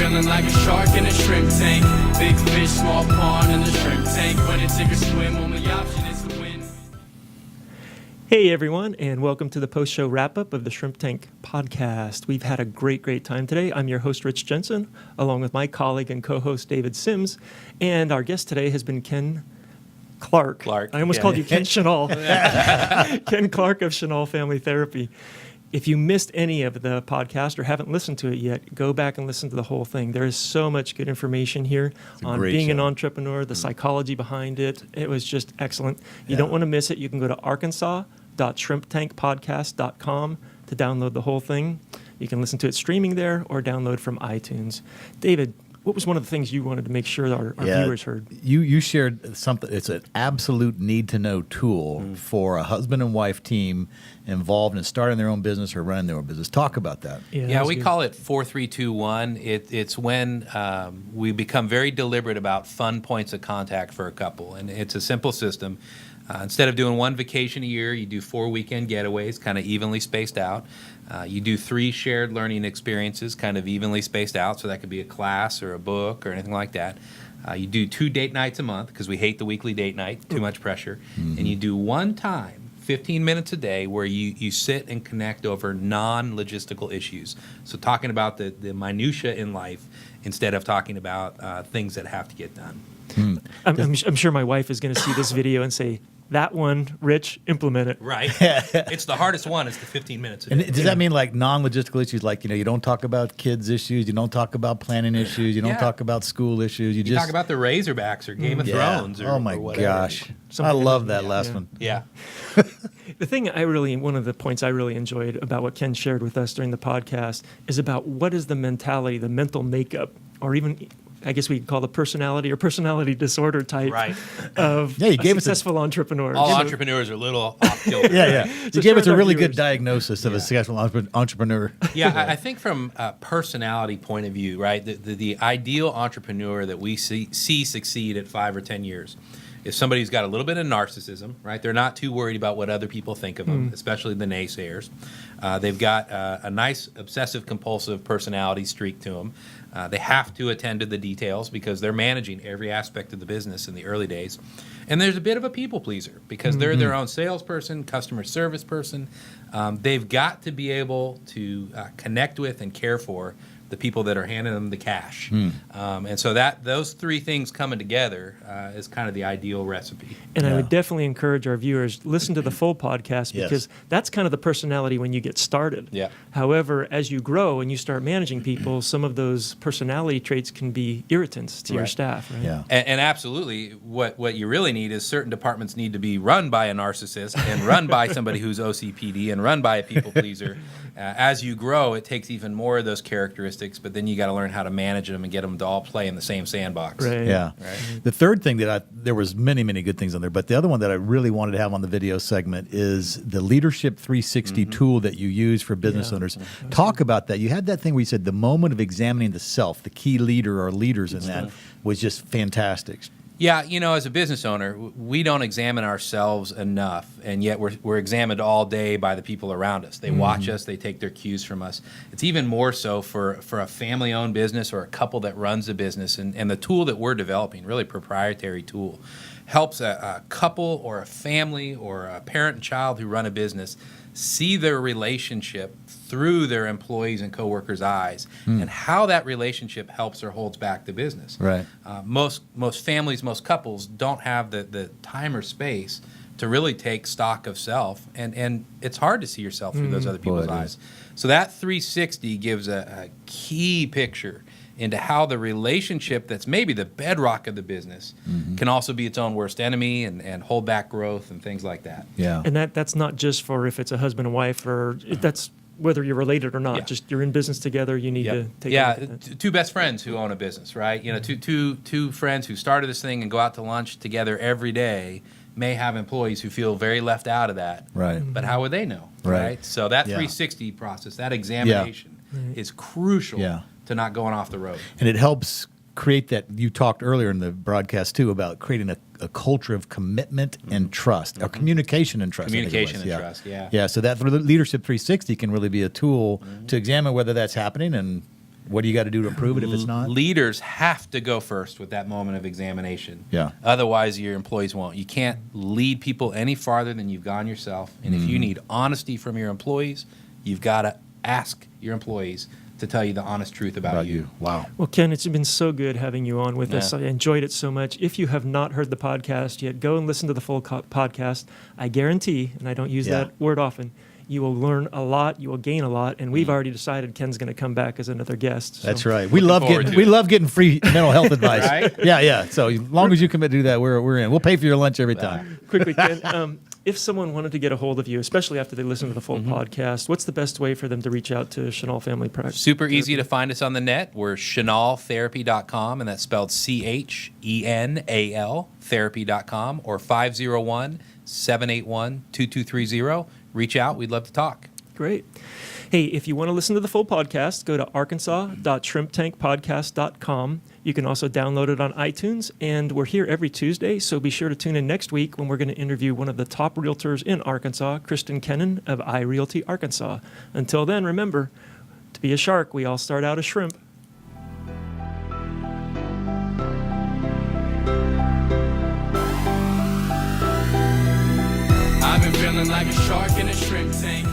feeling like a shark in a shrimp tank. Big fish, small pond in the shrimp tank. When it take a swim, only option is to win. Hey everyone, and welcome to the post-show wrap-up of the Shrimp Tank podcast. We've had a great time today. I'm your host, Rich Jensen, along with my colleague and co-host, David Sims. And our guest today has been Ken Clark. I almost called you Ken Chenal. Ken Clark of Chenal Family Therapy. If you missed any of the podcast or haven't listened to it yet, go back and listen to the whole thing. There is so much good information here on being an entrepreneur, the psychology behind it. It was just excellent. You don't want to miss it. You can go to arkansas.shrimptankpodcast.com to download the whole thing. You can listen to it streaming there or download from iTunes. David, what was one of the things you wanted to make sure our viewers heard? You shared something. It's an absolute need-to-know tool for a husband and wife team involved in starting their own business or running their own business. Talk about that. Yeah, we call it 4-3-2-1. It's when we become very deliberate about fun points of contact for a couple, and it's a simple system. Instead of doing one vacation a year, you do 4 weekend getaways, kind of evenly spaced out. You do 3 shared learning experiences, kind of evenly spaced out, so that could be a class or a book or anything like that. You do 2 date nights a month, because we hate the weekly date night, too much pressure. Mm-hmm. And you do one time, 15 minutes a day, where you sit and connect over non-logistical issues. So talking about the minutia in life instead of talking about things that have to get done. I'm sure my wife is going to see this video and say, that one, Rich, implement it. Right. It's the hardest one. It's the 15 minutes a day. And does that mean like non-logistical issues, like, you don't talk about kids issues, you don't talk about planning issues, you don't talk about school issues, you just talk about the Razorbacks or Game of Thrones or oh my whatever. gosh. I love that last one. Yeah. One of the points I really enjoyed about what Ken shared with us during the podcast is about what is the mentality, the mental makeup, or even I guess we could call the personality or personality disorder type of a successful entrepreneur. All entrepreneurs are a little off kilter. You gave us a really good diagnosis of a successful entrepreneur. Yeah, I think from a personality point of view, right, the ideal entrepreneur that we see succeed at 5 or 10 years is somebody who's got a little bit of narcissism, right? They're not too worried about what other people think of them, especially the naysayers. They've got a nice obsessive-compulsive personality streak to them. They have to attend to the details because they're managing every aspect of the business in the early days. And there's a bit of a people pleaser because they're their own salesperson, customer service person. They've got to be able to connect with and care for the people that are handing them the cash. And so those 3 things coming together is kind of the ideal recipe. And I would definitely encourage our viewers, listen to the full podcast because that's kind of the personality when you get started. Yeah. However, as you grow and you start managing people, some of those personality traits can be irritants to your staff. Right? Yeah. And absolutely, what you really need is certain departments need to be run by a narcissist and run by somebody who's OCPD and run by a people pleaser. As you grow, it takes even more of those characteristics, but then you got to learn how to manage them and get them to all play in the same sandbox. Right. Yeah. Right. The third thing there was many good things on there, but the other one that I really wanted to have on the video segment is the Leadership 360 tool that you use for business owners. Talk about that. You had that thing where you said the moment of examining the self, the key leader or leaders in that was just fantastic. Yeah, as a business owner, we don't examine ourselves enough, and yet we're examined all day by the people around us. They watch us, they take their cues from us. It's even more so for a family-owned business or a couple that runs a business, and the tool that we're developing, really proprietary tool, helps a couple or a family or a parent and child who run a business see their relationship through their employees and coworkers' eyes and how that relationship helps or holds back the business. Right. Most families, most couples don't have the time or space to really take stock of self, and it's hard to see yourself through those other people's eyes. So that 360 gives a key picture into how the relationship that's maybe the bedrock of the business can also be its own worst enemy and hold back growth and things like that. Yeah. And that's not just for if it's a husband and wife, or that's whether you're related or not. Just you're in business together, you need to take a look at that. 2 best friends who own a business, right? Two friends who started this thing and go out to lunch together every day may have employees who feel very left out of that. Right. But how would they know? Right. So that 360 process, that examination is crucial to not going off the road. And it helps create that. You talked earlier in the broadcast too about creating a culture of commitment and trust, or communication and trust. Communication and trust, Yeah, so that Leadership 360 can really be a tool to examine whether that's happening and What do you got to do to improve it if it's not? Leaders have to go first with that moment of examination. Yeah. Otherwise, your employees won't. You can't lead people any farther than you've gone yourself. And if you need honesty from your employees, you've got to ask your employees to tell you the honest truth about you. Wow. Well, Ken, it's been so good having you on with us. I enjoyed it so much. If you have not heard the podcast yet, go and listen to the full podcast. I guarantee, and I don't use that word often, you will learn a lot, you will gain a lot, and we've already decided Ken's going to come back as another guest. So. That's right. We love getting free mental health advice. Right? Yeah. So as long as you commit to do that, we're in. We'll pay for your lunch every time. Quickly, Ken, if someone wanted to get a hold of you, especially after they listen to the full podcast, what's the best way for them to reach out to Chenal Family Practice? Super easy to find us on the net. We're chenaltherapy.com, and that's spelled CHENAL therapy.com, or 501-781-2230. Reach out. We'd love to talk. Great. Hey, if you want to listen to the full podcast, go to arkansas.shrimptankpodcast.com. You can also download it on iTunes, and we're here every Tuesday, so be sure to tune in next week when we're going to interview one of the top realtors in Arkansas, Kristen Kennan of iRealty Arkansas. Until then, remember, to be a shark, we all start out as shrimp. I've been feeling like a shark in a shrimp tank.